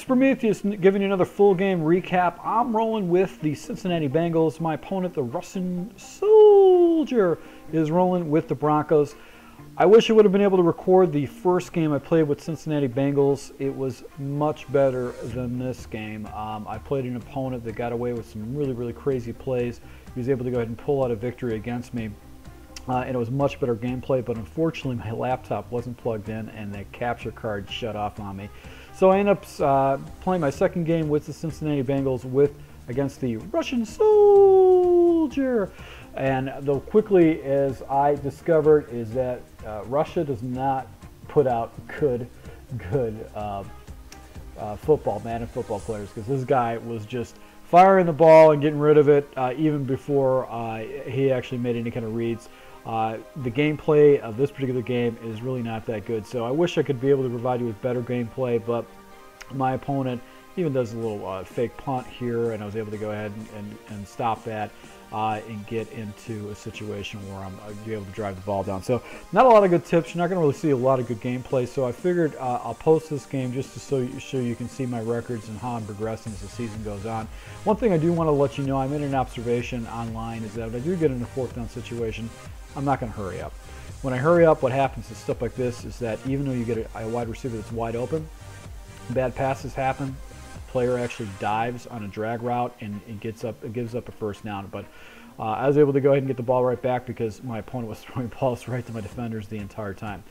Prometheus giving you another full game recap. I'm rolling with the Cincinnati Bengals. My opponent, the RussianSoulja, is rolling with the Broncos. I wish I would have been able to record the first game I played with Cincinnati Bengals. It was much better than this game. I played an opponent that got away with some really crazy plays. He was able to go ahead and pull out a victory against me. And it was much better gameplay, but unfortunately my laptop wasn't plugged in and the capture card shut off on me. So I ended up playing my second game with the Cincinnati Bengals against the RussianSoulja. And though quickly as I discovered is that Russia does not put out good football, Madden football players, because this guy was just firing the ball and getting rid of it even before he actually made any kind of reads. The gameplay of this particular game is really not that good, so I wish I could be able to provide you with better gameplay, but my opponent even does a little fake punt here, and I was able to go ahead and stop that and get into a situation where I'm able to drive the ball down. So not a lot of good tips. You're not going to really see a lot of good gameplay, so I figured I'll post this game just to show you can see my records and how I'm progressing as the season goes on. One thing I do want to let you know, I'm in an observation online, is that if I do get in a fourth down situation, I'm not going to hurry up. When I hurry up, what happens is stuff like this, is that even though you get a wide receiver that's wide open, bad passes happen. Player actually dives on a drag route and it gives up a first down. But I was able to go ahead and get the ball right back because my opponent was throwing balls right to my defenders the entire time.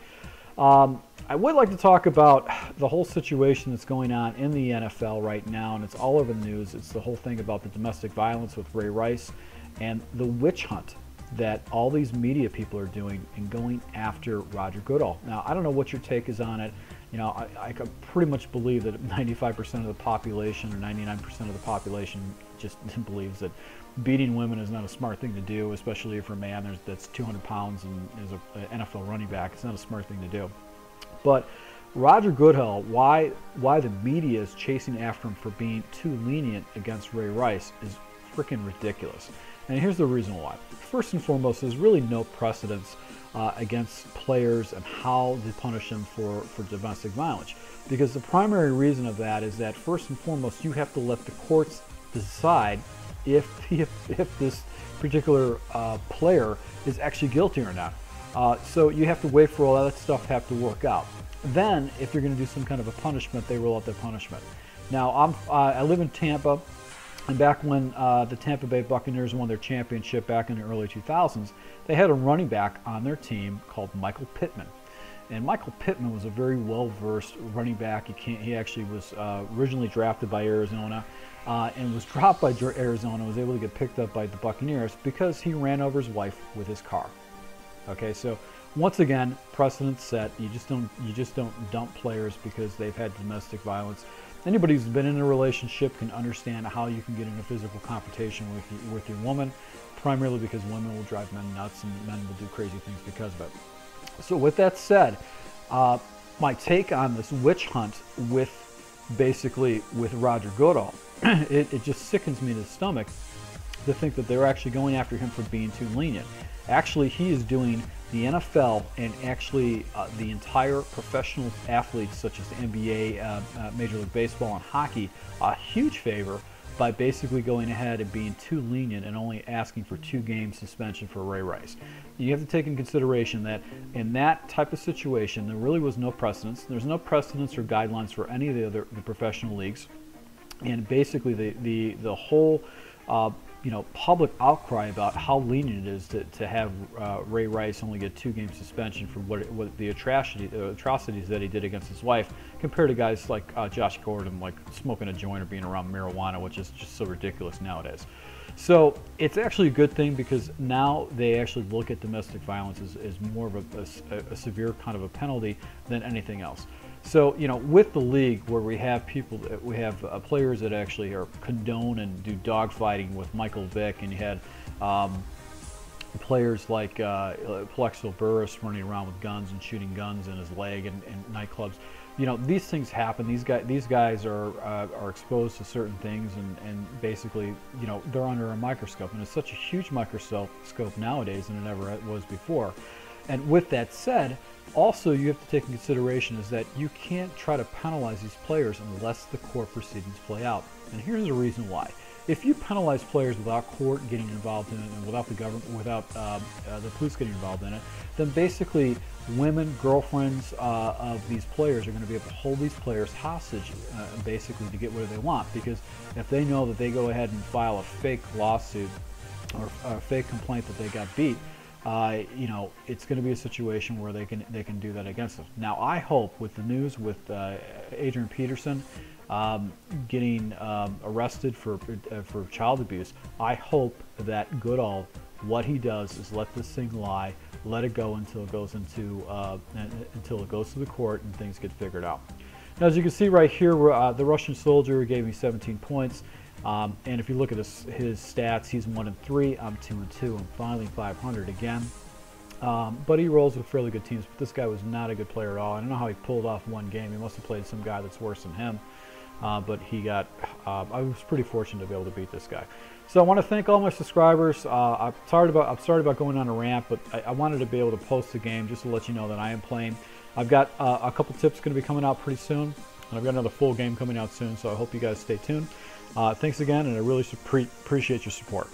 I would like to talk about the whole situation that's going on in the NFL right now, and it's all over the news. It's the whole thing about the domestic violence with Ray Rice and the witch hunt that all these media people are doing and going after Roger Goodell. Now, I don't know what your take is on it. You know, I could pretty much believe that 95% of the population or 99% of the population just believes that beating women is not a smart thing to do, especially if you're a man that's 200 pounds and is an NFL running back. It's not a smart thing to do. But Roger Goodell, why the media is chasing after him for being too lenient against Ray Rice is freaking ridiculous. And here's the reason why. First and foremost, there's really no precedence against players and how to punish them for domestic violence. Because the primary reason of that is that, first and foremost, you have to let the courts decide if this particular player is actually guilty or not. So you have to wait for all that stuff to have to work out. Then, if you're going to do some kind of a punishment, they roll out their punishment. Now, I live in Tampa. And back when the Tampa Bay Buccaneers won their championship back in the early 2000s, they had a running back on their team called Michael Pittman. And Michael Pittman was a very well-versed running back. He actually was originally drafted by Arizona and was dropped by Arizona, was able to get picked up by the Buccaneers because he ran over his wife with his car. Okay, so once again, precedent set. You just don't dump players because they've had domestic violence. Anybody who's been in a relationship can understand how you can get in a physical confrontation with your woman, primarily because women will drive men nuts and men will do crazy things because of it. So with that said, my take on this witch hunt with Roger Goodell, it just sickens me to the stomach to think that they're actually going after him for being too lenient. Actually, he is doing the NFL and actually the entire professional athletes such as the NBA, Major League Baseball, and hockey a huge favor by basically going ahead and being too lenient and only asking for 2-game suspension for Ray Rice. You have to take in consideration that in that type of situation, there really was no precedence. There's no precedence or guidelines for any of the professional leagues, and basically the whole public outcry about how lenient it is to have Ray Rice only get 2-game suspension for what the atrocities that he did against his wife, compared to guys like Josh Gordon, like smoking a joint or being around marijuana, which is just so ridiculous nowadays. So it's actually a good thing because now they actually look at domestic violence as more of a severe kind of a penalty than anything else. So, with the league where we have players that actually condone and do dogfighting with Michael Vick, and you had players like Plexico Burress running around with guns and shooting guns in his leg and nightclubs. These things happen. These guys are exposed to certain things, and basically, they're under a microscope, and it's such a huge microscope nowadays than it ever was before. And with that said, also you have to take in consideration is that you can't try to penalize these players unless the court proceedings play out. And here's the reason why. If you penalize players without court getting involved in it and without the government, without the police getting involved in it, then basically women, girlfriends of these players are going to be able to hold these players hostage, basically to get what they want. Because if they know that they go ahead and file a fake lawsuit or a fake complaint that they got beat, you know, it's going to be a situation where they can do that against them. Now, I hope with the news with Adrian Peterson getting arrested for child abuse, I hope that Goodall, what he does is let this thing lie, let it go until it goes to the court and things get figured out. Now, as you can see right here, the RussianSoulja gave me 17 points. And if you look at his stats, he's 1-3. I'm 2-2. I'm finally 500 again. But he rolls with fairly good teams. But this guy was not a good player at all. I don't know how he pulled off one game. He must have played some guy that's worse than him. But he got. I was pretty fortunate to be able to beat this guy. So I want to thank all my subscribers. I'm sorry about going on a rant, but I wanted to be able to post the game just to let you know that I am playing. I've got a couple tips going to be coming out pretty soon, and I've got another full game coming out soon. So I hope you guys stay tuned. Thanks again, and I really appreciate your support.